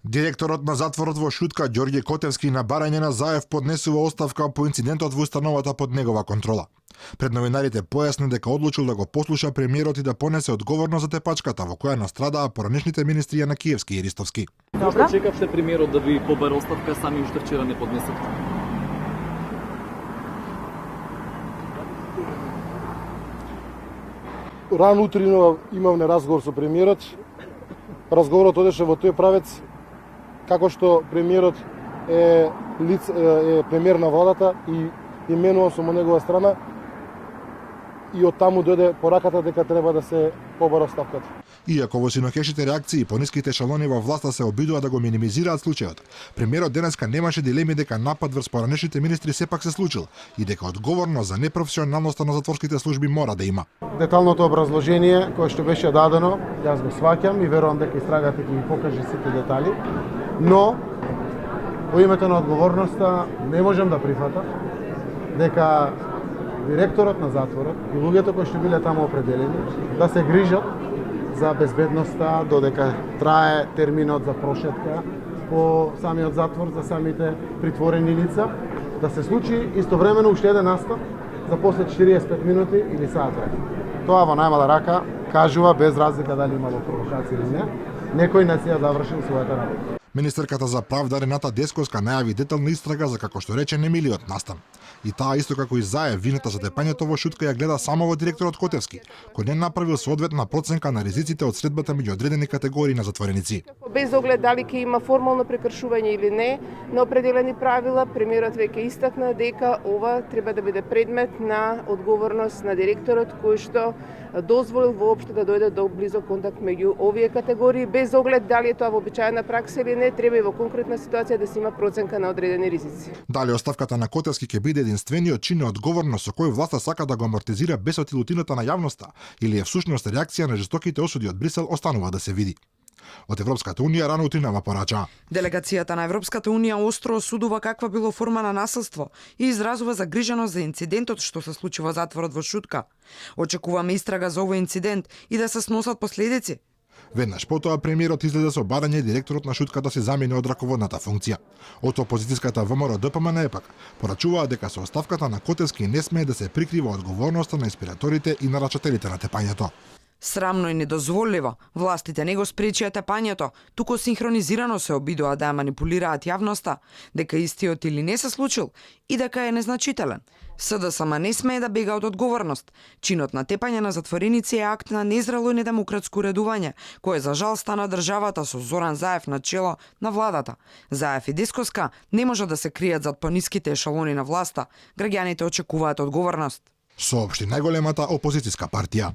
Директорот на затворот во Шутка Ѓорѓе Котевски на барање на Заев поднесува оставка по инцидентот во установата под негова контрола. Пред новинарите појасни дека одлучил да го послуша премиерот и да понесе одговорност за тепачката во која настрадаа поранешните министри Јанакиевски и Ристовски. Зашто чекавте премиерот да ви побере оставка, сами уште вчера не поднесете? Рано утринова имавме разговор со премиерот. Разговорот одеше во тој правец како што премиерот е премиер на владата и именуван сум од негова страна и од таму дојде пораката дека треба да се побара оставката. Иако во синокешните реакции пониските ешелони во власта се обидува да го минимизираат случајот, премиерот денеска немаше дилеми дека напад врз поранешните министри сепак се случил и дека одговорност за непрофесионалноста на затворските служби мора да има. Деталното образложение кое што беше дадено, јас го сваќам и верувам дека истрагата ќе ги покаже сите детали, но во името на одговорноста не можам да прифатам дека директорот на затворот и луѓето кои што биле таму определени да се грижат за безбедноста додека трае терминот за прошетка по самиот затвор за самите притворени лица, да се случи истовремено уште еден настан за после 45 минути или сат време. Тоа во најмала рака кажува без разлика дали имало провокација или не, некој не си ја завршил својата работа. Министерката за правда Рената Десковска најави детална истрага за, како што рече, немилиот настан. И таа исто како и Заев вината за тепањето во Шутка ја гледа само во директорот Котевски, кој не направил соодветна проценка на ризиците од средбата меѓу одредени категории на затвореници. Без оглед дали ќе има формално прекршување или не на определени правила, премиерот веќе истакна дека ова треба да биде предмет на одговорност на директорот кој што дозволил воопшто да дојде до близок контакт меѓу овие категории, без оглед дали е тоа вообичаена пракса или не, треба и во конкретна ситуација да се има проценка на одредени ризици. Дали оставката на Котевски ќе биде единствениот чин на одговорност со кој власта сака да го амортизира бесот и лутината на јавноста, или е всушност реакција на жестоките осуди од Брисел, останува да се види. Од Европската унија рано утринава порача. Делегацијата на Европската унија остро осудува каква било форма на насилство и изразува загриженост за инцидентот што се случи во затворот во Шутка. Очекуваме истрага за овој инцидент и да се сносат последици. Веднаш потоа премиерот излезе со барање директорот на Шутка да се замени од раководната функција. Од опозицијската ВМРО ДПМН пак порачуваа дека со оставката на Котевски не смее да се прикрива одговорноста на инспираторите и нарачателите на тепањето. Срамно и недозволиво, властите не го спречија тепањето, туку синхронизирано се обидоа да ја манипулираат јавноста, дека истиот или не се случил и дека е незначителен. СДСМ не смее да бега од одговорност. Чинот на тепање на затвореници е акт на незрело и недемократско уредување, кое за жал стана државата со Зоран Заев на чело на владата. Заев и Десковска не можат да се кријат зад пониските ешелони на власта. Граѓаните очекуваат одговорност. Соопшти најголемата опозицијска партија.